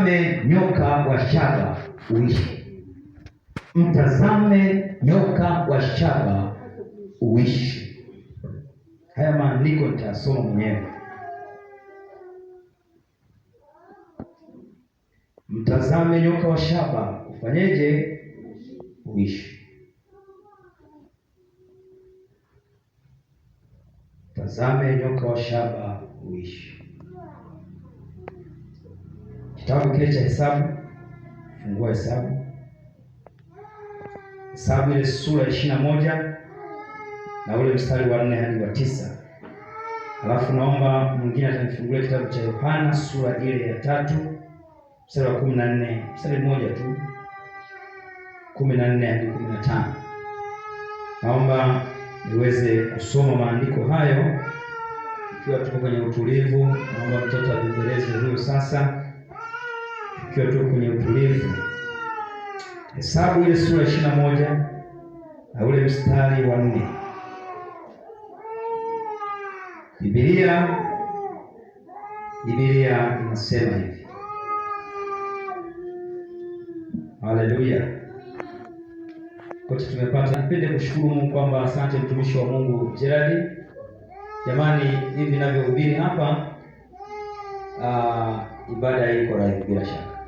Mtazame nyoka wa shaba uishi. Mtazame nyoka wa shaba uishi. Haya maandiko nitasoma mwenyewe. Mtazame nyoka wa shaba ufanyeje? Uishi. Tazame nyoka wa shaba uishi. Kitabu kile cha Hesabu, fungua Hesabu. Hesabu ile sura 21 na ule mstari wa 4 hadi wa 9. Alafu naomba mwingine atanifungulia kitabu cha Yohana sura ile ya 3 mstari wa 14, mstari mmoja tu, 14 hadi 15. Naomba niweze kusoma maandiko hayo ikiwa tuko kwenye utulivu. Naomba mtoto abembeleze huyo sasa, ikiwa tuko kwenye utulivu. Hesabu ile sura 21 na ule mstari wa 4. Biblia inasema hivi. Haleluya. Kote tumepata. Nipende kushukuru Mungu kwamba asante mtumishi wa Mungu Gerald. Jamani, hivi ninavyohubiri hapa ibada hii iko live bila shaka.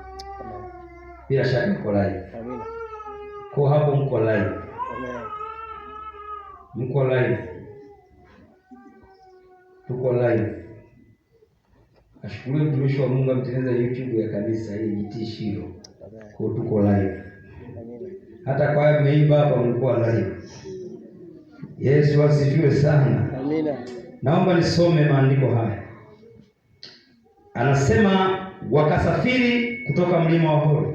Bila shaka iko live. Amina. Kwa hapo mko live. Amina. Mko live. Tuko live. Ashukuru mtumishi wa Mungu amtengeneza YouTube ya kanisa hii GT Shilo. Kwa tuko live. Amina. Hata kwa mmeimba hapa mlikuwa live. Yesu asifiwe sana. Amina. Naomba nisome maandiko haya. Anasema wakasafiri kutoka mlima wa Hori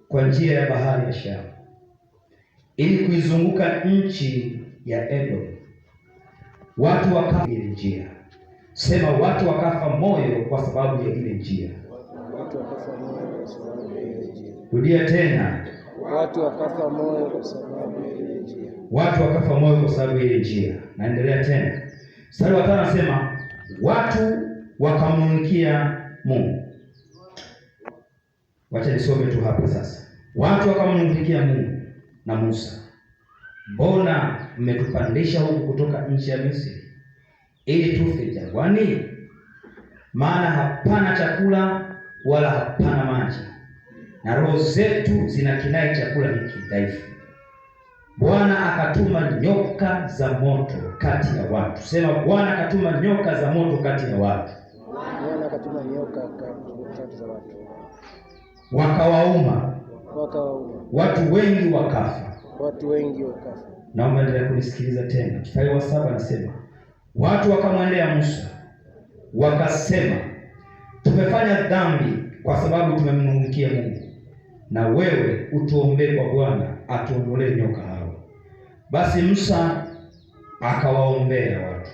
kwa njia ya bahari ya Shamu ili kuizunguka nchi ya Edom. Watu wakafa ile njia. Sema watu wakafa moyo kwa sababu ya ile njia. Watu wakafa moyo kwa sababu ya ile njia. Rudia tena. Watu wakafa moyo kwa sababu ya ile njia. Watu wakafa moyo kwa sababu ya ile njia. Naendelea tena. Mstari wa 5 anasema watu wakamnung'unikia Mungu. Wacha nisome tu hapa sasa. Watu wakamnung'unikia Mungu na Musa, mbona mmetupandisha huku kutoka nchi ya Misri ili tufe jangwani? Maana hapana chakula wala hapana maji, na roho zetu zinakinai chakula hiki dhaifu. Bwana akatuma nyoka za moto kati ya watu. Sema Bwana akatuma nyoka za moto kati ya watu. Bwana akatuma nyoka kati ya watu. Wakawauma. Watu wengi wakafa. Naomba endelea kunisikiliza tena. Mstari wa 7 anasema watu wakamwendea Musa wakasema, tumefanya dhambi kwa sababu tumemnung'unikia Mungu, na wewe utuombee kwa Bwana atuondolee nyoka hao. Basi Musa akawaombea watu.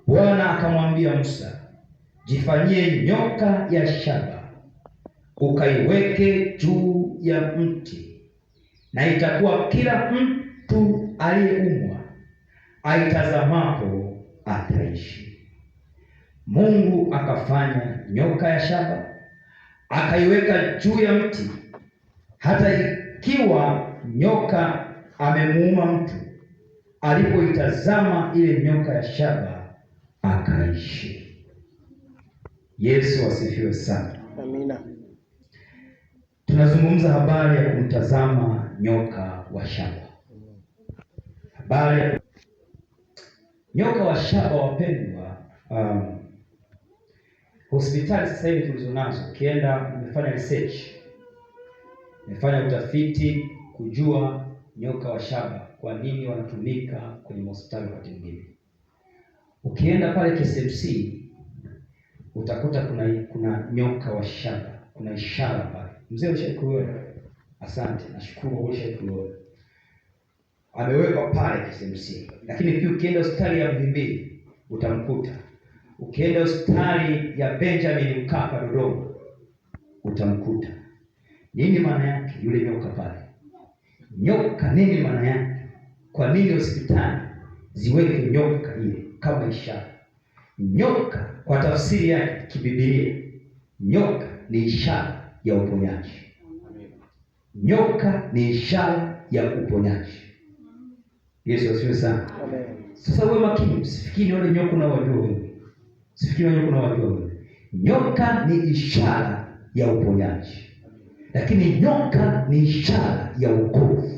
Bwana akamwambia Musa, jifanyie nyoka ya shaba ukaiweke juu ya mti, na itakuwa kila mtu aliyeumwa aitazamapo ataishi. Mungu akafanya nyoka ya shaba akaiweka juu ya mti, hata ikiwa nyoka amemuuma mtu, alipoitazama ile nyoka ya shaba akaishi. Yesu asifiwe sana. Amina. Tunazungumza habari ya kumtazama nyoka wa shaba. Habari ya nyoka wa shaba, wapendwa. Hospitali sasa hivi tulizonazo, ukienda umefanya research, umefanya utafiti kujua nyoka wa shaba kwa nini wanatumika kwenye hospitali wakati mwingine. Ukienda pale KCMC utakuta kuna nyoka wa shaba, kuna ishara pale. Mzee ushaikuona? Asante, nashukuru ushaikuona. Amewekwa pale KCMC. Lakini pia ukienda hospitali ya Muhimbili utamkuta. Ukienda hospitali ya Benjamin Mkapa Dodoma utamkuta. Nini maana yake yule nyoka pale? Nyoka nini maana yake? Kwa nini hospitali ziweke nyoka ile kama ishara? Nyoka kwa tafsiri yake kibiblia, nyoka ni ishara ya uponyaji. Nyoka ni ishara ya uponyaji. Yesu asifiwe sana. Sasa wewe makini, usifikiri wale nyoka na wajua wewe. Usifikiri wale nyoka na wajua wewe. Nyoka ni ishara ya uponyaji. Lakini nyoka ni ishara ya wokovu.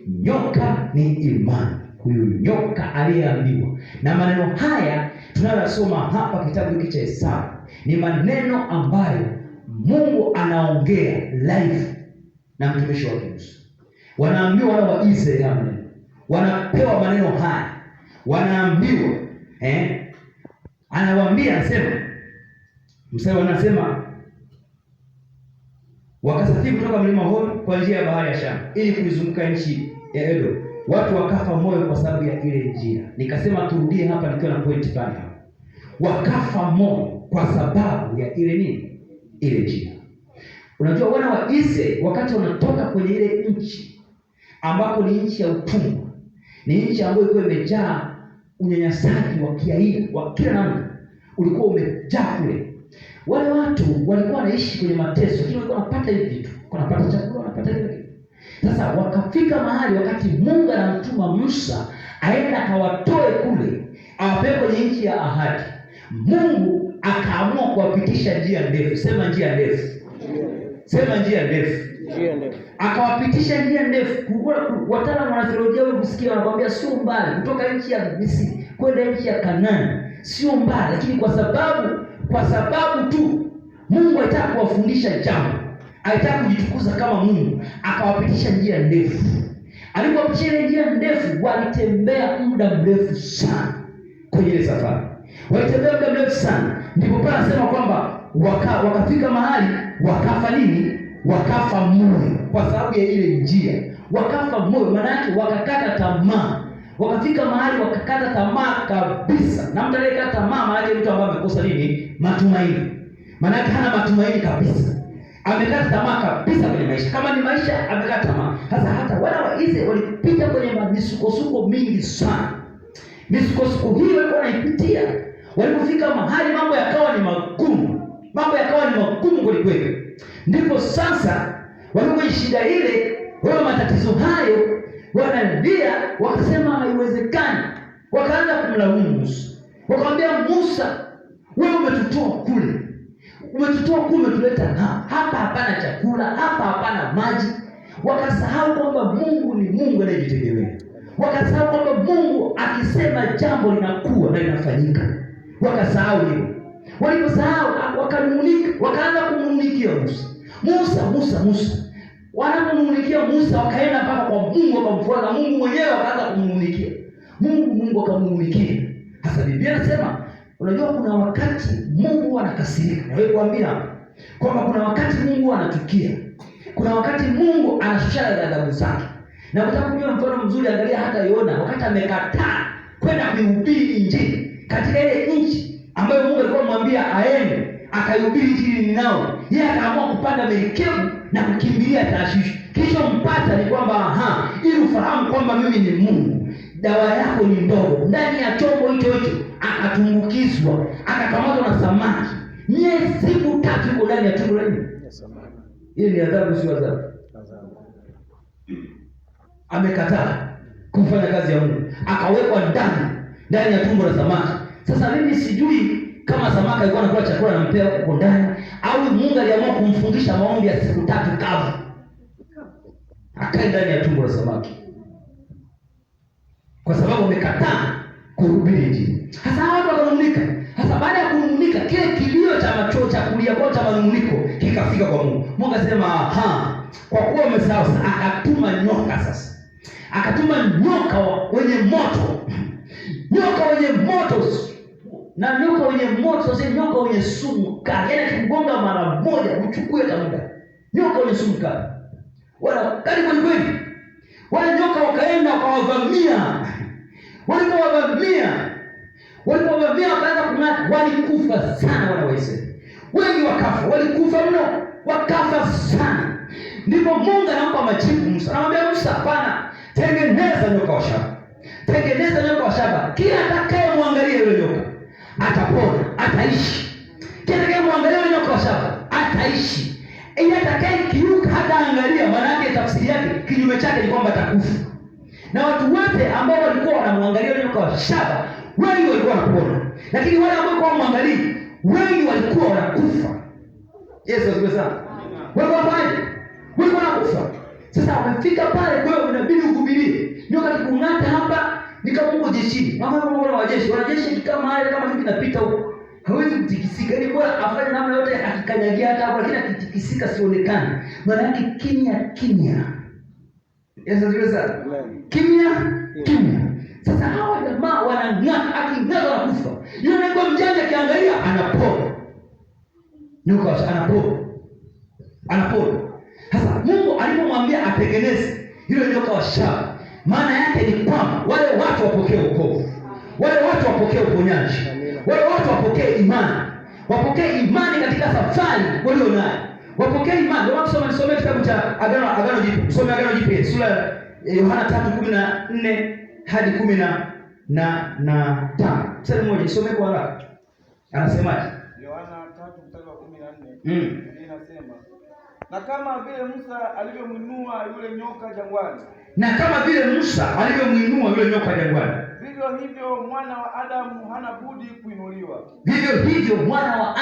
Nyoka ni imani. Huyu nyoka aliyeambiwa. Na maneno haya tunayosoma hapa kitabu hiki cha Hesabu ni maneno ambayo Mungu anaongea live na mtumishi wake Musa. Wanaambiwa wana wa Israeli, wanapewa maneno haya. Wanaambiwa anawaambia, anasema mstari anasema wakasafiri kutoka mlima Hori kwa njia ya bahari ya Shamu ili kuizunguka nchi ya Edom. Watu wakafa moyo kwa sababu ya ile njia. Nikasema turudie hapa nikiwa na point fulani hapa. Wakafa moyo kwa sababu ya ile nini? Ile njia. Unajua wana wa Israeli wakati wanatoka kwenye ile nchi ambapo ni nchi ya utumwa, ni nchi ambayo ilikuwa imejaa unyanyasaji wa kiaina wa kila namna, ulikuwa umejaa kule. Wale watu walikuwa wanaishi kwenye mateso, lakini walikuwa wanapata hivi vitu, wanapata chakula, wanapata hivi. Sasa wakafika mahali wakati Mungu anamtuma Musa aenda akawatoe kule, awapeleke kwenye nchi ya ahadi. Mungu akaamua kuwapitisha njia ndefu. Sema njia ndefu. Sema njia ndefu. Akawapitisha njia ndefu. Wataalamu wa theolojia wao kusikia wanakuambia sio mbali kutoka nchi ya Misri kwenda nchi ya Kanaani. Sio mbali, lakini kwa sababu tu Mungu alitaka kuwafundisha jambo, alitaka kujitukuza kama Mungu, akawapitisha njia ndefu. Alipowapitisha njia ndefu, walitembea muda mrefu sana kwenye ile safari. Walitembea muda mrefu sana. Ndipo pale anasema kwamba wakafika mahali wakafa nini? Wakafa moyo kwa sababu ya ile njia. Wakafa moyo, maana yake wakakata tamaa. Wakafika mahali wakakata tamaa kabisa. Na mtu aliyekata tamaa maana yake mtu ambaye amekosa nini? Matumaini. Maana yake hana matumaini kabisa. Amekata tamaa kabisa kwenye maisha. Kama ni maisha amekata tamaa. Sasa hata wana wa Israeli walipita kwenye misukosuko mingi sana. Misukosuko hiyo walikuwa wanaipitia. Walipofika mahali mambo yakawa ni magumu. Mambo yakawa ni magumu kweli kweli. Ndipo sasa walikuwa shida ile, wao matatizo hayo, wanalia wakasema haiwezekani. Wakaanza kumlaumu Musa. Wakamwambia Musa, wewe umetutoa kule. Umetuleta hapa hapana chakula, hapa hapana maji. Wakasahau kwamba Mungu ni Mungu anayejitegemea. Wakasahau kwamba Mungu akisema jambo linakuwa na linafanyika. Wakasahau hilo. Waliposahau wakanung'unika, wakaanza kumnung'unikia Musa. Wanapomnung'unikia Musa wakaenda mpaka kwa Mungu, wakamfuata Mungu mwenyewe, wakaanza kumnung'unikia. Mungu akamnung'unikia. Hasa Biblia inasema unajua kuna wakati Mungu anakasirika. Na wewe kuambia kwamba kuna wakati Mungu anachukia. Kuna wakati Mungu anashusha ghadhabu zake. Na kutaka kujua mfano mzuri, angalia hata Yona wakati amekataa kwenda kuhubiri injili katika ile nchi ambayo Mungu alikuwa amemwambia aende akahubiri injili nao. Yeye akaamua kupanda merikebu na kukimbilia Tarshish. Kilichompata ni kwamba ili ufahamu kwamba mimi ni Mungu, dawa yako ni ndogo. Ndani ya chombo hicho akatumbukizwa, akakamatwa na samaki. Siku 3 yuko ndani ya tumbo la samaki. Hii ni adhabu, sio adhabu. Amekataa kufanya kazi ya Mungu, akawekwa ndani ya tumbo la samaki. Sasa mimi sijui kama samaki alikuwa anakula chakula na mpea huko ndani, au Mungu aliamua kumfundisha maombi ya siku 3 kavu, akae ndani ya tumbo la samaki kwa sababu amekataa kuhubiri injili. Sasa watu wakanung'unika. Sasa baada ya kunung'unika, kile kilio cha macho cha kulia kwa cha manung'uniko kikafika kwa Mungu. Mungu akasema kwa kuwa umesahau, akatuma nyoka. Sasa akatuma nyoka wenye moto. Nyoka wenye moto. Na nyoka wenye moto, sasa nyoka wenye sumu kali. Yaani kigonga mara moja uchukue muda. Nyoka wenye sumu kali. Wala kali kweli. Wale nyoka wakaenda wakawavamia. Walipowavamia wakaanza kung'ata, walikufa sana wana wa Israeli. Wengi wakafa, walikufa mno, wakafa sana. Ndipo Mungu anampa majibu Musa. Anamwambia Musa, hapana, tengeneza nyoka wa shaba. Tengeneza nyoka wa shaba. Kila atakayemwangalia yule nyoka atapona, ataishi. Kila atakayemwangalia yule nyoka wa shaba hataishi. Ili atakayekiuka hata angalia, maana yake tafsiri yake kinyume chake ni kwamba atakufa. Na watu wote ambao walikuwa wanamwangalia yule nyoka wa shaba, wengi walikuwa wanapona. Lakini wale ambao walikuwa wanamwangalia, wengi walikuwa wanakufa. Yesu asifiwe sana. Walikuwa wanakufa. Sasa wamefika pale, kwa hiyo inabidi uvumilie. Nyoka kikung'ata hapa, ni kama uko jeshini. Mama wanajeshi kama haya, kama kitu kinapita huko, hawezi kutikisika. Ni bora afanye namna yote akikanyagia hata hapo, lakini akitikisika sionekane. Maana yake kimya. Yesu asifiwe sana. Kimya. Sasa hawa jamaa wanang'aa, aking'aa wanakufa. Yule ndio mjanja, akiangalia anapona. Nyoka anapona. Sasa Mungu alipomwambia atengeneze yule nyoka wa shaba, maana yake ni kwamba wale watu wapokee wokovu, wale watu wapokee uponyaji, wale watu wapokee imani katika safari walio nayo, wapokee imani. Ndio nisome kitabu cha Agano Jipya, tusome Agano Jipya sura ya Yohana 3:14 hadi 15. Mstari mmoja nisome kwa haraka. Anasemaje? Yohana 3:14. Inasema, na kama vile Musa alivyomwinua yule nyoka jangwani, vivyo hivyo mwana wa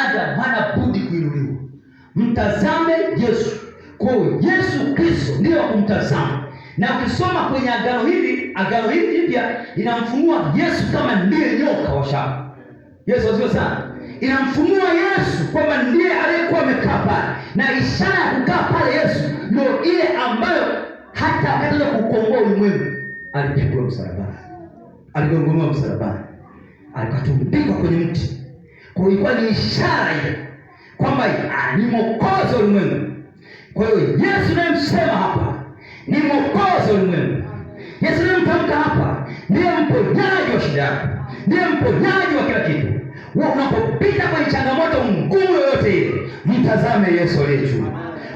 Adamu hana budi kuinuliwa. Mtazame Yesu. Kwa Yesu Kristo ndio kumtazama. Na ukisoma kwenye agano hili jipya inamfunua Yesu kama ndiye nyoka wa shaba. Yesu asifiwe sana. Inamfunua Yesu kwamba ndiye aliyekuwa amekaa pale, na ishara ya kukaa pale Yesu ndio ile ambayo hata akaenda kukomboa ulimwengu alipigwa msalabani, aligongomewa msalabani, akatundikwa kwenye mti. Kwa hiyo ilikuwa ni ishara ile kwamba ni mwokozi wa ulimwengu. Kwa hiyo Yesu anayemsema hapa ni mwokozi wa ulimwengu. Yesu anayemtamka hapa ndiye mponyaji wa shida yako, ndiye mponyaji wa kila kitu. Wewe unapopita kwenye changamoto ngumu yoyote ile, mtazame Yesu aliye juu.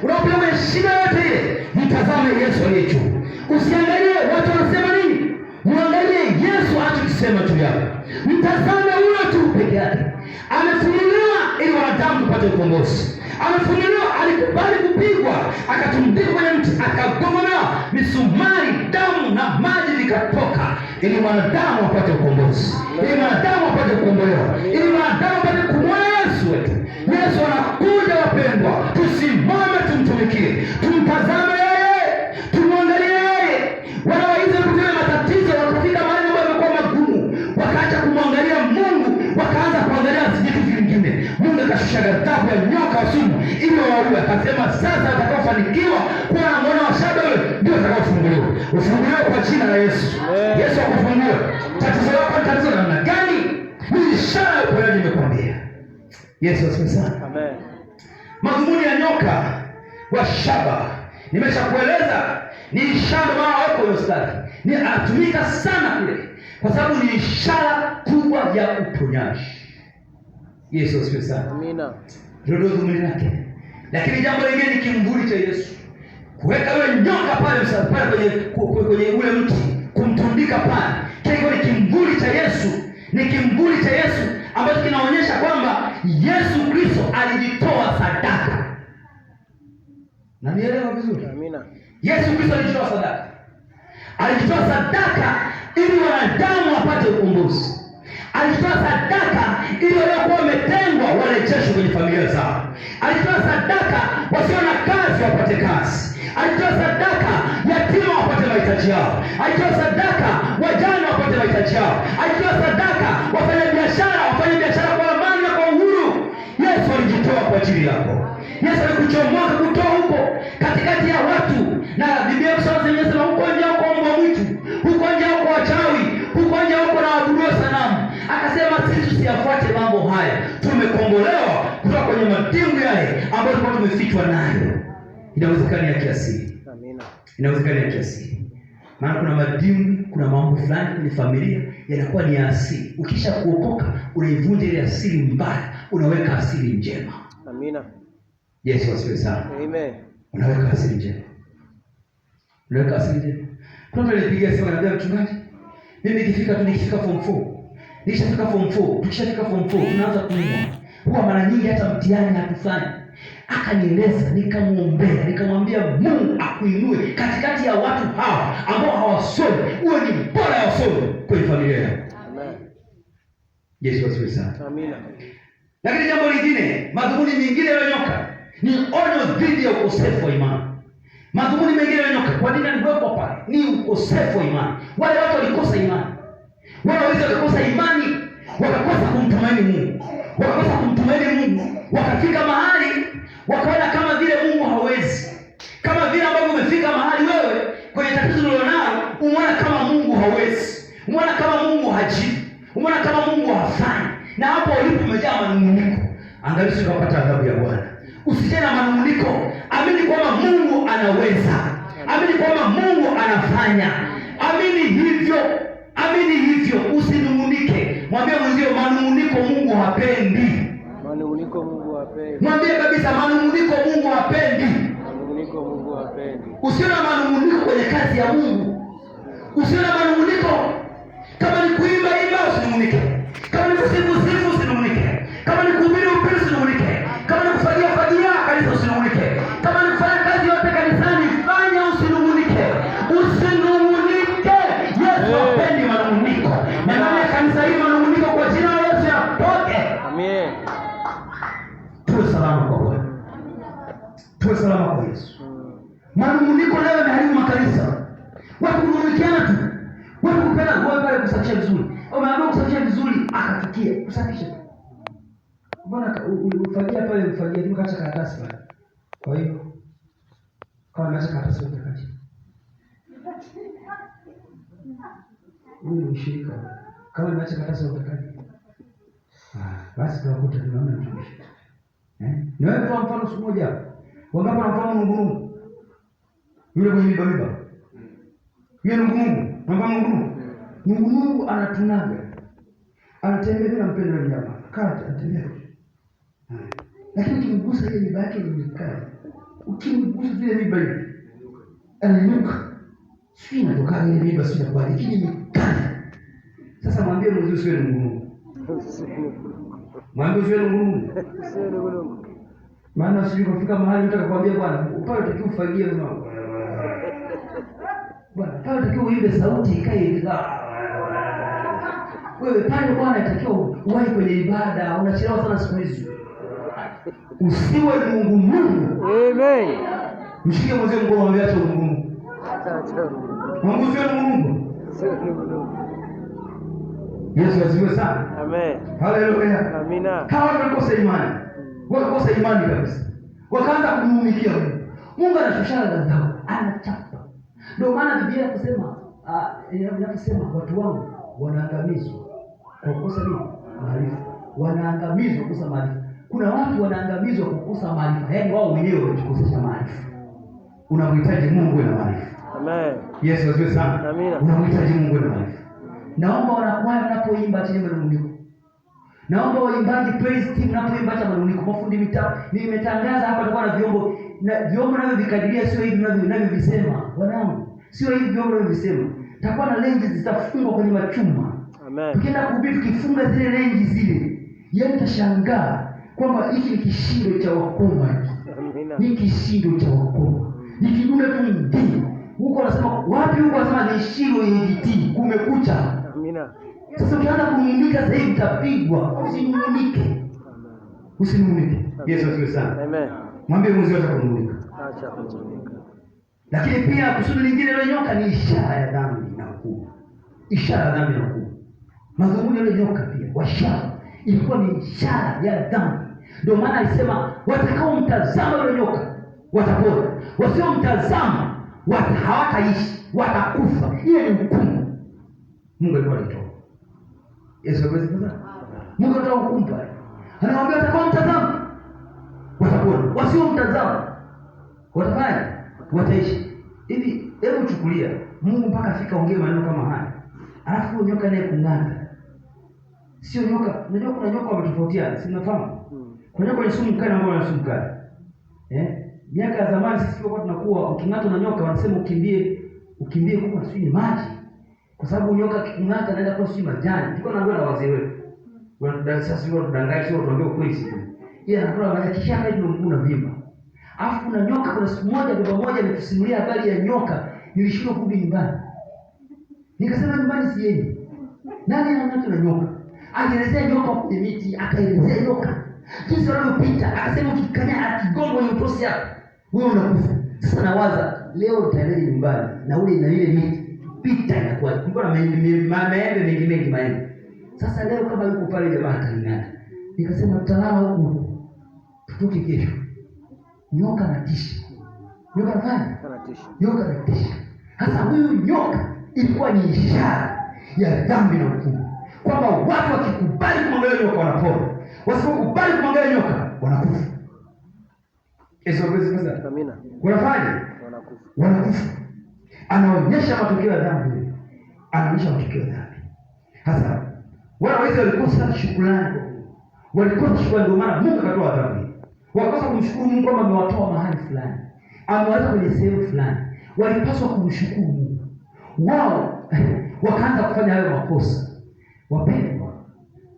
Unapopita kwenye shida yoyote ile, mtazame Yesu aliye juu. Usiangalie watu wanasema nini, muangalie Yesu anachosema juu yako. Mtazame huyo tu peke yake. Amefunuliwa ili wanadamu tupate ukombozi. Amefunuliwa, alikubali kupigwa, akatundikwa kwenye mti, akagomolewa misumari, damu na maji vikatoka, ili wanadamu wapate ukombozi, ili wanadamu wapate kukombolewa, ili wanadamu wapate kumwona Yesu wetu. Yesu anakuja wapendwa, tusimame tumtumikie, tumtazame yeye, tumwangalie yeye. Wana wa Israeli kupitia matatizo wakafika mahali ambapo yalikuwa magumu, wakaacha kumwangalia Mungu, wakaanza kuangalia vitu vingine. Mungu akashusha ghadhabu ya nyoka wa sumu ili waue. Akasema sasa watakaofanikiwa kuwa na mwana wa shaba yule ndio watakaofunguliwa. Ufunguliwe kwa jina la Yesu. Yesu akufungue. Tatizo lako ni tatizo namna gani? Ni ishara ya uponyaji nimekwambia. Yesu asifiwe sana. Amen. Madhumuni ya nyoka wa shaba nimeshakueleza, ni ishara maana wako yostari. Ni atumika sana kule kwa sababu ni ishara kubwa ya uponyaji. Yesu asifiwe sana. Amina. Ndio dhumuni lake. Lakini jambo lingine ni kimvuli cha Yesu. Kuweka yule nyoka pale msalabani kwenye ule mti, kumtundika pale. Kile ni kimvuli cha Yesu. Ni kimvuli cha Yesu ambacho kinaonyesha kwamba Yesu Kristo alijitoa sadaka. Na nielewa vizuri. Amina. Yesu Kristo alijitoa sadaka. Alijitoa sadaka ili wanadamu wapate ukombozi. Alijitoa sadaka ili waliokuwa wametengwa warejeshwe kwenye familia zao. Alitoa sadaka wasio na kazi wapate kazi. Alitoa sadaka yatima wapate mahitaji yao. Alitoa sadaka wajane wapate mahitaji yao. Alitoa sadaka wafanye biashara kwa amani na kwa uhuru. Yesu alijitoa kwa ajili yako. Yesu alikuchomoa kutoa huko katikati ya watu. Na Biblia inasema huko nje huko mbwa mwitu, huko nje huko wachawi, huko nje huko na waabudu sanamu. Akasema sisi tusiyafuate mambo haya. Tumekombolewa kutoka kwenye madimbwi yale ambayo tulikuwa tumefichwa nayo. Inawezekana ya kiasili. Amina. Inawezekana ya kiasili. Maana kuna madimbwi, kuna mambo fulani kwenye familia yanakuwa ni ya asili. Ukisha kuokoka unaivunja ile asili mbaya, unaweka asili njema. Amina. Yesu asifiwe sana. Amen. Unaweka asili njema. Unaweka asili njema. Kuna mtu alipiga simu anambia mchungaji, mimi nikifika form 4. Nikishafika form 4, tukishafika form 4 tunaanza kuumwa. Huwa mara nyingi hata mtihani hatufanyi. Akanieleza, nikamwombea, nikamwambia Mungu akuinue katikati ya watu hawa ambao hawasomi, uwe ni bora ya wasomi kwenye familia yako. Amen. Yesu asifiwe sana. Amina. Lakini jambo lingine, madhumuni mengine ya nyoka ni onyo dhidi ya ukosefu wa imani. Madhumuni mengine ya nyoka, kwa nini aliwekwa pale? Ni ukosefu wa imani. Wale watu walikosa imani. Wale waweza kukosa imani, wakakosa kumtumaini Mungu. Wakakosa kumtumaini Mungu, wakafika mahali wakaona kama vile Mungu hawezi. Kama vile ambavyo umefika mahali wewe kwenye tatizo ulilonalo, umeona kama Mungu hawezi. Umeona kama Mungu hajibu. Umeona kama Mungu hafanyi. Na hapo ulipo umejaa manunguniko. Angalia usipata adhabu ya Bwana. Usije na manunguniko. Amini kwamba Mungu anaweza. Amini kwamba Mungu anafanya. Amini hivyo. Amini hivyo, usinungunike. Mwambie mwenzio manunguniko Mungu hapendi. Manunguniko Mungu hapendi. Mwambie kabisa manunguniko Mungu hapendi. Manunguniko Mungu hapendi. Usiwe na manunguniko kwenye kazi ya Mungu. Usiwe na manunguniko. Kama ni kuimba imba, usinungunike. Kama ni kusifu sifu, usinungunike. Kama ni kuhubiri hubiri, usinungunike. Kama ni kufagia fagia kanisa, usinungunike. Kama ni kufanya kazi yote kanisani, fanya, usinungunike. Usinungunike. Yesu hapendi manunguniko. Na ndani ya kanisa hili manunguniko kwa jina la Yesu yatoke. Amen. Tuwe salama kwa Bwana. Tuwe salama kwa Yesu. Manunguniko leo yameharibu makanisa. Watu kunungunikiana tu. Watu kupenda ngoe pale kusafisha vizuri. Umeambiwa kusafisha vizuri, akafikia kusafisha. Mbona ufagia pale ufagia tu kacha karatasi pale. Kwa hiyo kama unaacha karatasi utakaje? Huyu ni mshirika. Kama unaacha karatasi utakaje? Basi tunakuta tunaona mtumishi. Ni wewe kwa mfano siku moja. Wangapi wanamfahamu Mungu? Yule mwenye miba. Yule Mungu, Mungu. Mungu anatunaga. Anatembea na mpendo wa jamaa. Kata anatembea. Lakini ukimgusa ile miba yake ni mikali. Ukimgusa ile miba ile ananuka. Sio inatoka ile miba sio kwa lakini mikali. Sasa mwambie Mungu sio Mungu. Mwambie sio Mungu. Sio Mungu. Maana sio kufika mahali mtu akakwambia bwana, pale utakiwa ufagie mama. Bwana, pale utakiwa uimbe sauti ikae hivi. Wewe pale bwana utakiwa uwahi kwenye ibada, unachelewa sana siku hizi. Usiwe Mungu. Amen. Mshike mzee mkono mwambie acha Mungu. Mungu sio Mungu. Sio Mungu. Yesu asifiwe sana. Amen. Haleluya. Amina. Kama tunakosa imani, wakakosa imani kabisa. Wakaanza kumhumikia Mungu. Mungu anashushana ghadhabu, anachapa. Ndio maana Biblia inasema watu wangu wanaangamizwa kwa kukosa nini? Maarifa. Wanaangamizwa kwa kukosa maarifa. Kuna watu wanaangamizwa kwa kukosa maarifa. Yaani wao wenyewe wanajikosesha maarifa. Unamhitaji Mungu na maarifa. Amen. Yesu asifiwe sana. Amina. Unamhitaji Mungu na maarifa. Naomba wanakwaya wanapoimba acha manunguniko. Naomba waimbaji praise team wanapoimba acha manunguniko. Mafundi mitaa. Nimetangaza hapa tulikuwa na vyombo navyo vikadiria sio hivi ninavyovisema. Wanangu, sio hivi vyombo ninavyovisema. Takuwa na lenji zitafungwa kwenye machuma. Amen. Tukienda kuhubiri tukifunga zile lenji zile. Yaani utashangaa kwamba hiki ni kishindo cha wakoma. Amina. Ni kishindo cha wakoma. Ni kidume tu ndii. Huko anasema wapi huko anasema ni shiro ADT kumekucha. Amina. Sasa ukianza kunung'unika sasa hivi utapigwa. Usinung'unike. Usinung'unike. Yesu asifiwe sana. Amen. Mwambie mzee wako kunung'unika. Acha kunung'unika. Lakini pia kusudi lingine la nyoka ni ishara ya dhambi na hukumu. Ishara ya dhambi na hukumu. Madhumuni ya nyoka pia washara ilikuwa ni ishara ya dhambi. Ndio maana alisema watakao mtazama yule nyoka watapona. Wasio mtazama hawataishi, watakufa. Hiyo ni hukumu. Mungu alikuwa anatoa. Yesu hawezi kuzaa. Mungu anatoa hukumu pale. Anawaambia watakao mtazama watapona. Wasio mtazama watafanya, wataishi. Hivi hebu chukulia Mungu mpaka afika ongea maneno kama haya. Alafu nyoka naye kung'ata. Sio nyoka, unajua kuna nyoka wametofautiana, si unafahamu? Kuna nyoka ni sumu kali na mbona ni sumu kali. Miaka ya zamani sisi tulikuwa tunakuwa uking'atwa na nyoka wanasema ukimbie kwa sio maji. Kwa sababu nyoka king'ata anaenda kwa sio majani. Tulikuwa tunaambiwa na wazee wetu. Wanadai sasa sio tudanganya sio tuambie ukweli sisi. Yeye anakuwa anakishaka hiyo mguu na vimba. Alafu kuna nyoka, kuna siku moja baba moja alitusimulia habari ya nyoka, nilishindwa kurudi nyumbani. Nikasema nyumbani siendi. Nani anamwona na nyoka? Alielezea nyoka kwenye miti, akaelezea nyoka jinsi wanavyopita, akasema ukikanya akigongo ni utosi hapo, wewe unakufa. Sasa nawaza leo utaenda nyumbani na ule na ile miti pita inakuwa kulikuwa na maembe mengi maembe. Sasa leo kama yuko pale jamaa akalingana, nikasema tutalala huko tutoke kesho. Nyoka anatisha. Nyoka anafanya? Nyoka anatisha. Sasa huyu nyoka ilikuwa ni ishara ya dhambi na hukumu, kwamba watu wakikubali kumwangalia nyoka wanapona, wasipokubali kumwangalia nyoka wanakufa. Amina. Wanafanya? Wanakufa. Anaonyesha matokeo ya dhambi. Anaonyesha matokeo ya dhambi. Sasa wale waweza walikosa shukrani. Walikosa shukrani, ndio maana Mungu akatoa dhambi. Wakakosa kumshukuru Mungu kwamba amewatoa mahali fulani, amewaleta kwenye sehemu fulani. Walipaswa kumshukuru Mungu. Wao wakaanza kufanya hayo makosa. Wapendwa,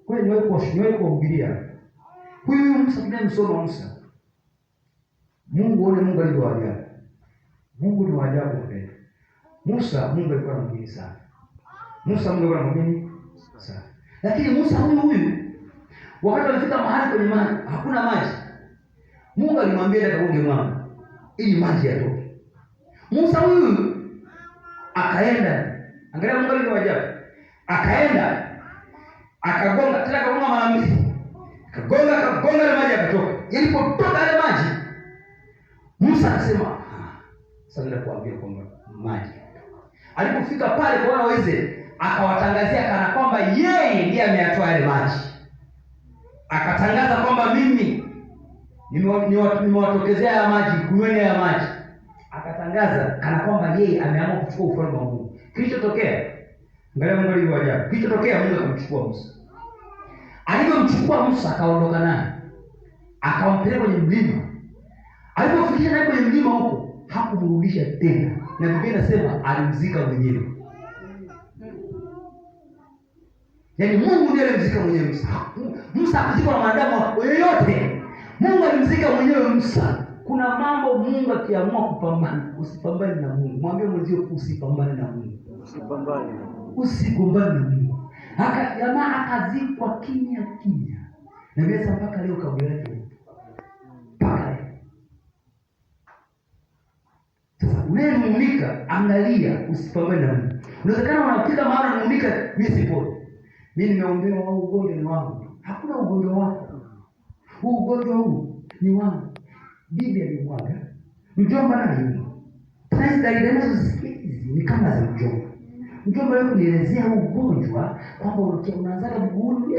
kwani niwahi kuhubiria huyu Musa, tunayemsoma Musa. Mungu one Mungu alivyo ajabu. Mungu ni wa ajabu mpendwa. Musa Mungu alikuwa anamhimidi sana. Musa Mungu alikuwa anamhimidi sana. Lakini Musa huyu wakati alifika mahali kwenye maji, hakuna maji. Mungu alimwambia akagonge mwamba ili maji yatoke. Musa huyu akaenda. Angalia Mungu alivyo ajabu. Akaenda akagonga, tena akagonga mara mbili. Akagonga na maji yakatoka. Yalipotoka yale maji, Musa akasema, sasa ndio kuambia kwamba maji. Alipofika pale kwa waweze, akawatangazia kana kwamba yeye ndiye ameyatoa yale maji. Akatangaza kwamba mimi nimewatokezea haya maji, kunyweni haya maji. Akatangaza kana kwamba yeye ameamua kuchukua ufalme wa Mungu. Kilichotokea, angalia Mungu alivyo ajabu. Kilichotokea, Mungu akamchukua Musa. Alipomchukua Musa akaondoka naye. Akampeleka kwenye mlima. Alipofikisha naye kwenye mlima huko, hakumrudisha tena. Na Biblia inasema alimzika mwenyewe. Yaani Mungu ndiye alimzika mwenyewe Musa. Musa hakuzikwa na wanadamu yoyote. Mungu alimzika mwenyewe Musa. Kuna mambo Mungu akiamua kupambana, usipambane na Mungu. Mwambie mwenzio usipambane na Mungu. Usigombane na Mungu. Jamaa akazikwa kimya. Na Yesu mpaka leo kaburi lake. Sasa unayemumika, angalia usipambane na Mungu. Unawezekana unafika mahali unamumika, mimi sipo. Mimi nimeombewa au ugonjwa ni wangu. Hakuna ugonjwa wako. Huu ugonjwa huu ni wangu. Biblia ilimwaga. Mjomba nani? Sasa dalili hizi ni kama za mjomba. Mjomba yako nielezea ugonjwa kwamba unaanza mguuni.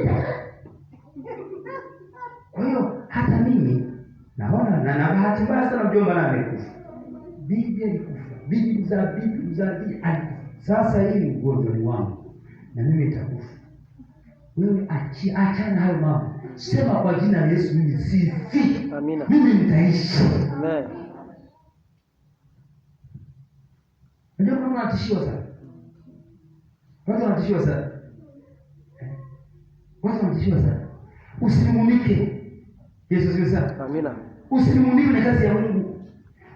Kwa hiyo hata mimi naona na bahati mbaya sana mjomba na amekufa. Bibi alikufa. Bibi alikufa. Sasa hii ugonjwa ni wangu na mimi nitakufa. Wewe achana hayo mambo. Sema kwa jina la Yesu, mimi sifi. Amina. Mimi nitaishi. Amen. Ndio kama unatishiwa sana. Watu wanatishiwa sana. Usilimumike. Yesu asifiwe sana. Amina. Usilimumike na kazi ya Mungu.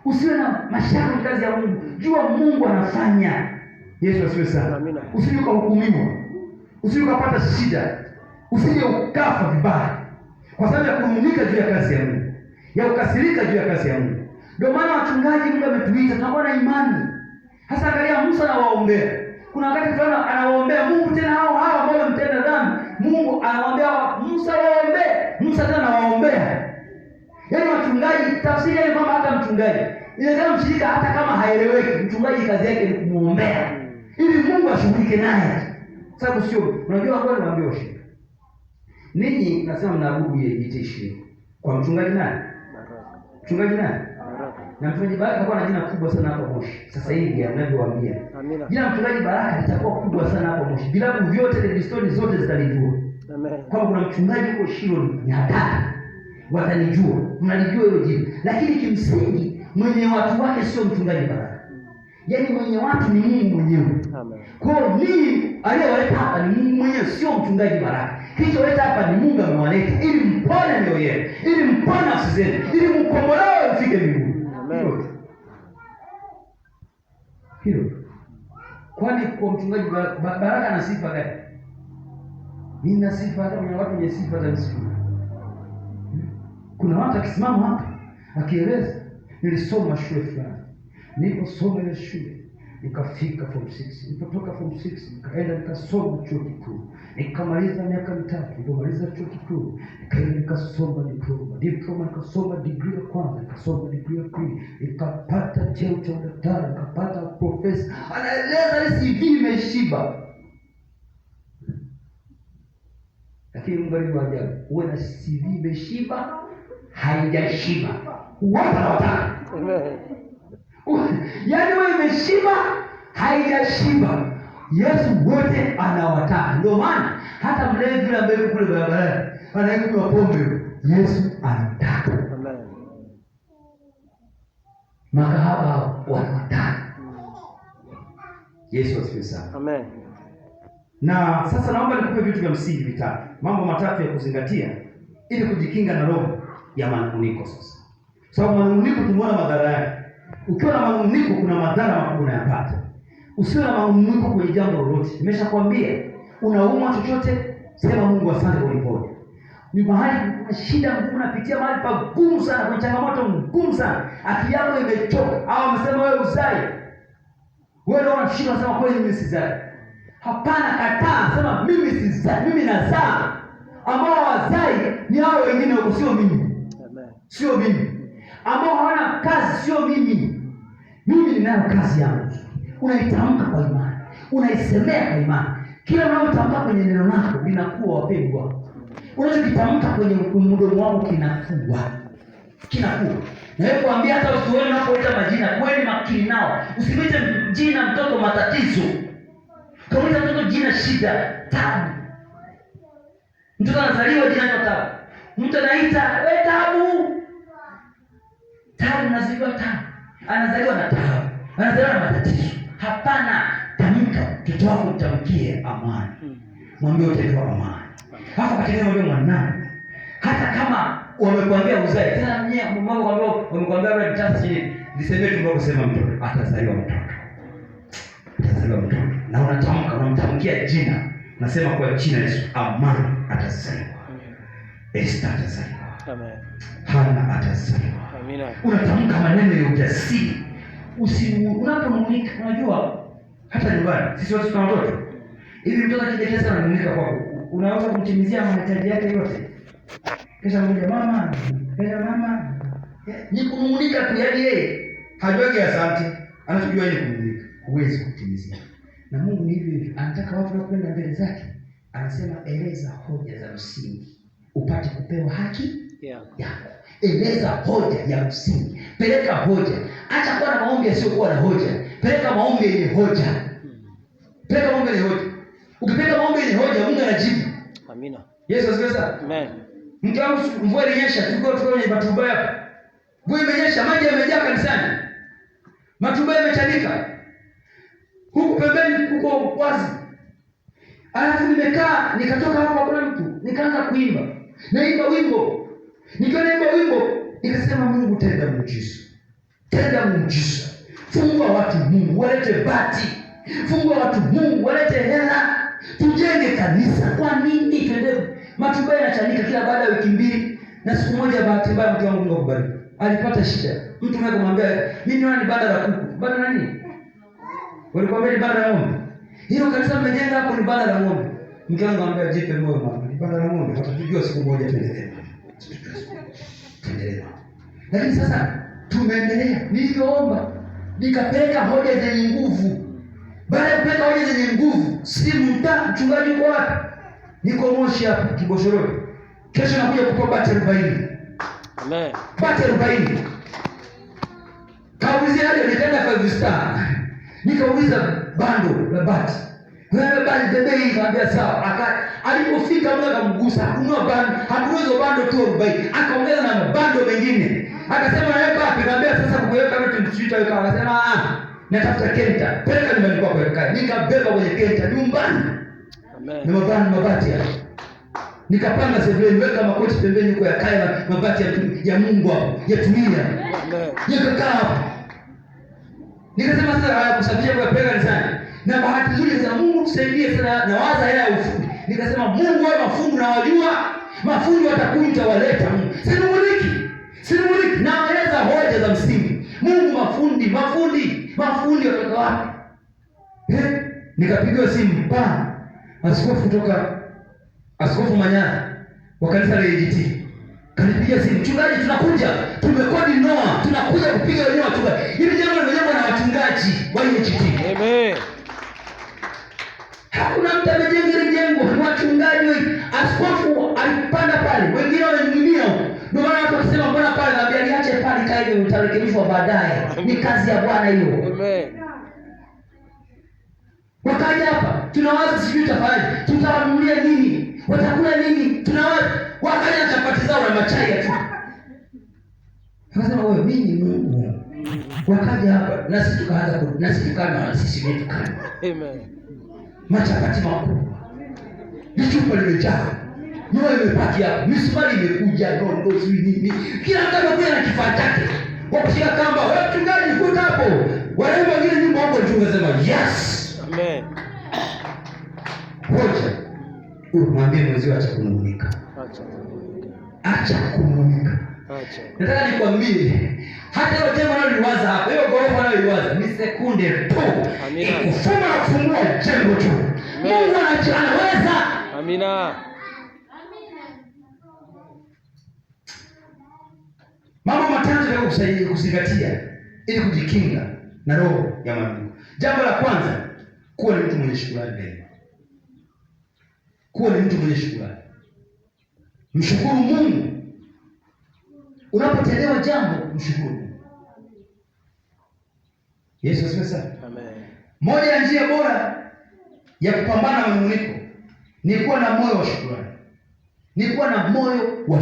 Usiwe na mashaka na kazi ya Mungu. Jua Mungu anafanya. Yesu asifiwe sana. Amina. Usije ukahukumiwa. Usije ukapata shida. Usije ukafa vibaya kwa sababu ya kunung'unika juu ya kazi ya Mungu, ya kukasirika juu ya kazi ya Mungu. Ndio maana wachungaji Mungu ametuita tunakuwa na imani. Hasa angalia Musa anawaombea. Kuna wakati fulani anawaombea Mungu, tena hao ambao wametenda dhambi, Mungu anawaambia Musa waombee. Musa tena anawaombea. Yaani wachungaji, tafsiri ni kwamba hata mchungaji, inaweza mshirika hata kama haeleweki, mchungaji kazi yake ni kumuombea ili Mungu ashughulike naye. Sababu sio, unajua wao wanaambia washirika, ninyi nasema mnaabudu meditation kwa mchungaji nani? Mchungaji nani? Na mchungaji Baraka alikuwa na jina kubwa sana hapo Moshi. Sasa hivi anavyowaambia. Amina. Jina mchungaji Baraka litakuwa kubwa sana hapo Moshi. Vilabu vyote, televisheni zote zitalijua. Amen. Kama kuna mchungaji huko Shiro ni hatari. Watanijua. Mnalijua hilo jina. Lakini kimsingi mwenye watu wake sio mchungaji Baraka. Yaani mwenye watu ni Mungu mwenyewe. Amen. Kwa hiyo nini aliyewaleta hapa ni Mungu mwenyewe, sio mchungaji Baraka. Kilichowaleta hapa ni Mungu amewaleta ili mpone mioyo yenu, ili mpone nafsi zenu, ili mkombolewe mfike mbinguni. Amen. Hilo. Kwani kwa mchungaji baraka na sifa gani? Mimi na sifa, hata kuna watu wenye sifa za msifu. Kuna watu akisimama hapa akieleza, nilisoma shule fulani. Niliposoma ile shule nikafika form 6. Nilipotoka form 6 nikaenda nikasoma chuo kikuu. Nikamaliza miaka 3. Nilipomaliza chuo kikuu nikaenda nikasoma diploma, nikasoma degree ya kwanza, nikasoma degree ya pili, nikapata cheo cha daktari, nikapata profesa. Anaeleza CV imeshiba. Lakini Mungu aliwaambia uwe na CV imeshiba, haijashiba. Watu wanataka. Amen. Yaani wewe imeshiba, haijashiba. Yesu wote anawataka. Ndio maana hata mlevi yule ambaye kule barabarani anaikunywa pombe, Yesu anataka. Amen. Makahaba wanataka. Yesu asifiwe sana. Amen. Na sasa naomba nikupe vitu vya msingi vitatu. Mambo matatu ya kuzingatia ili kujikinga na roho ya manunguniko sasa. Sababu manunguniko tumeona madhara yake. Ukiwa na manunguniko kuna madhara makubwa unayapata. Usiwe na manunguniko kwenye jambo lolote. Nimeshakwambia, unaumwa chochote, sema Mungu asante kwa uniponya. Ni mahali kuna shida, unapitia mahali pagumu sana, kuna changamoto ngumu sana. Akili yako imechoka au amesema wewe uzai. Wewe ndio unashindwa sema kweli mimi sizai. Hapana, kataa, sema mimi sizai, mimi nazaa. Ambao wazai ni hao wengine, sio mimi. Amen. Sio mimi. Ambao hawana kazi sio mimi. Mimi ninayo kazi yangu. Unaitamka kwa imani, unaisemea kwa imani. Kila unayotamka kwenye neno lako linakuwa, wapendwa. Unachokitamka kwenye mdomo wako kinakuwa. Na wewe kuambia hata usione unapoita majina, kweli makini nao. Usimwite jina mtoto matatizo. Kamuita mtoto jina shida, tabu. Mtoto anazaliwa jina tabu. Mtu anaita wewe tabu. Tabu nazaliwa tabu. Anazaliwa na tabu. Anazaliwa na matatizo. Hapana, tamka mtoto wako, mtamkie amani. Mwambie utapewa amani. Hapo katika mwambie mwanangu, hata kama wamekwambia uzae, tena mwenyewe mama wamekwambia wewe mtasa chini, nisemee tu mbona kusema mtoto atazaliwa mtoto. Atazaliwa mtoto. Na unatamka, unamtamkia jina. Nasema kwa jina Yesu, amani atazaliwa. Esther atazaliwa. Amen. Hana atazaliwa. Amina. Unatamka maneno ya ujasiri. Unapomwamini, unajua hata nyumbani sisi watu tuna watoto. Hivi mtoto akija sana anamwamini kwako, unaweza kumtimizia mahitaji yake yote. Kisha mmoja mama, ni kumumunika tu, yaani yeye hajui asante, anachojua yeye kumumunika. Huwezi kumtimizia. Na Mungu ni hivyo, anataka watu wakwenda mbele zake. Anasema eleza hoja za msingi upate kupewa haki yako. Eleza hoja ya msingi. Peleka hoja. Acha kuwa na maombi yasiyokuwa na hoja. Peleka maombi yenye hoja. Peleka maombi yenye hoja. Ukipeleka maombi yenye hoja, Mungu anajibu. Amina. Yesu asifiwe sana. Amen. Mtu wangu mvua ilinyesha, tulikuwa kwenye matuba hapa. Mvua imenyesha, maji yamejaa kanisani. Matuba yamechanika. Huku pembeni kuko wazi. Alafu nimekaa, nikatoka hapo kwa mtu, nikaanza kuimba. Naimba wimbo. Nikaimba wimbo, nikasema Mungu tenda muujiza. Tenda muujiza. Fungua watu Mungu, walete bati. Fungua watu Mungu, walete hela. Tujenge kanisa. Kwa nini twende? Matuba yanachanika kila baada ya wiki mbili. Na siku moja bahati mbaya mtu wangu Mungu akubariki, alipata shida. Mtu mmoja kumwambia, mimi naona ni banda la kuku. Banda la nini? Walikwambia ni banda la ng'ombe. Hilo kanisa mmejenga hapo ni banda la ng'ombe. Mke wangu anambia jipe moyo mama. Ni banda la ng'ombe. Tutajua siku moja tuendelee. Lakini sasa tumeendelea. Nilivyoomba nikapeleka hoja zenye nguvu. Baada ya kupeleka hoja zenye nguvu, simu mchungaji uko wapi? Niko Moshi hapa Kiboshoroni. Kesho nakuja kutoa bati 40. Amen. Bati 40. Kaulizia hadi nikaenda 5 star. Nikauliza bando la bati. Wewe bali bebe kaambia sawa. Alipofika mmoja akamgusa, hakunua bando, hakuweza bando tu 40. Akaongeza na bando mengine. Akasema naweka wapi? Kaambia sasa kuweka yote msita weka. Akasema natafuta kenta. Peleka nyumbani kwako weka. Nikabeba kwenye kenta nyumbani. Amen. Ni mabati hapo. Nikapanga sebuleni, weka makochi pembeni huko yakae na mabati ya Mungu hapo, yatulia. Nikakaa hapo. Nikasema sasa haya kusafisha kwa pega kanisani. Na bahati nzuri za Mungu tusaidie sana na waza hela ya ufundi. Nikasema Mungu wa mafundi na wajua, mafundi watakuja waleta Mungu. Sinumuliki naeleza hoja za msingi. Mungu mafundi watoka wapi? Nikapigiwa simu pa Askofu Manyara wa kanisa la AGT. Kanipigia simu, mchungaji tunakuja. Tumekodi Noa, tunakuja kupiga wenyewe wachungaji. Hili jambo limejengwa na wachungaji wa AGT. Amen. Hakuna mtu amejenga ile jengo, ni wachungaji. Askofu alipanda pale, wengine wameingilia. Ndio maana watu wasema mbona pale, naambia niache pale kae, utarekebishwa baadaye. Ni kazi ya Bwana hiyo. Amen. Wakaja hapa, tunawaza sijui tafadhali, tutawanunulia nini? Watakula nini? Tunawaza. Wakaja na chapati zao na machai tu. Akasema wewe mimi Mungu. Wakaja hapa na sisi tukaanza na sisi wetu kana. Amen. Machapati makubwa. Vichupa limejaa. Nyoyo imepaki hapo. Misumari imekuja ndogo nini. Kila mtu anakuja na kifaa chake. Wakishika kamba, wewe mchungaji futa hapo. Wale wengine nyumba hapo tungesema yes. Amen. Hoja. Mwambie mwenzio acha kunung'unika. Acha kunung'unika. Nataka nikwambie hata hiyo tema unaliwaza hapa, hiyo gorofa unaliwaza ni sekunde tu. Kufuma na kufungua jengo tu. Mungu anaweza. Amina. Mambo matatu ya kusaidia kuzingatia ili kujikinga na roho ya maadui. Jambo la kwanza, kuwa ni mtu mwenye shukrani mbele. Kuwa ni mtu mwenye shukrani. Mshukuru Mungu. Unapotendewa jambo, mshukuru. Yesu asifiwe sana. Amen. Moja ya njia bora ya kupambana na manunguniko ni kuwa na moyo wa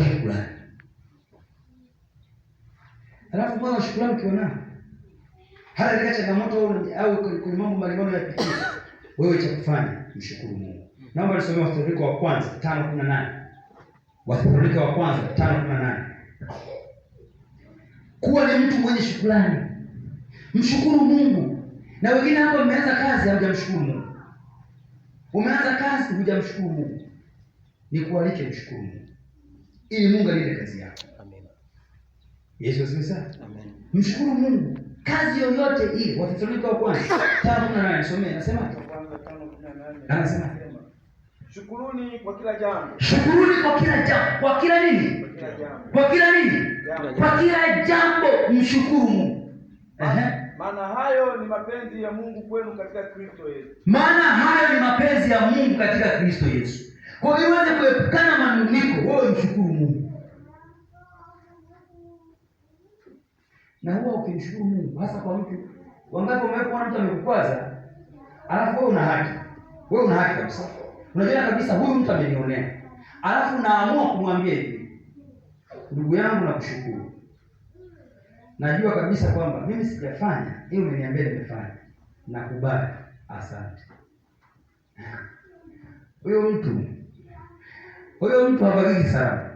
shukrani. Alafu moyo wa shukrani ukiona hata katika changamoto au kwenye mambo mbalimbali ya pitia, wewe cha kufanya mshukuru Mungu. Naomba nisomee Wathesalonike wa kwanza 5:18. Wathesalonike wa kwanza 5:18. Kuwa ni mtu mwenye shukrani. Mshukuru Mungu. Na wengine hapo mmeanza kazi hujamshukuru Mungu. Umeanza kazi hujamshukuru Mungu. Nikualike mshukuru Mungu. Ili Mungu alinde kazi yako. Amen. Yesu asifiwe sana. Amen. Mshukuru Mungu. Kazi yoyote ile. Wathesalonike wa kwanza 5:18 somea. Nasema anasema shukuruni kwa kila jambo. Shukuruni kwa kila jambo. Kwa kila nini? Kwa kila nini? Kwa kila jambo mshukuru Mungu. Maana hayo ni mapenzi ya Mungu kwenu katika Kristo Yesu. Maana hayo ni mapenzi ya Mungu katika Kristo Yesu. Kwa hiyo uweze kuepukana manunguniko, wewe mshukuru Mungu. Na huwa ukimshukuru Mungu hasa kwa mtu wangapi umekuwa mtu amekukwaza, alafu wewe una haki. Wewe una haki kabisa. Unajua kabisa huyu mtu amenionea. Alafu naamua kumwambia hivi. Ndugu yangu nakushukuru. Najua kabisa kwamba mimi sijafanya, hiyo umeniambia nimefanya. Nakubali. Asante. Huyo mtu habagiki sana.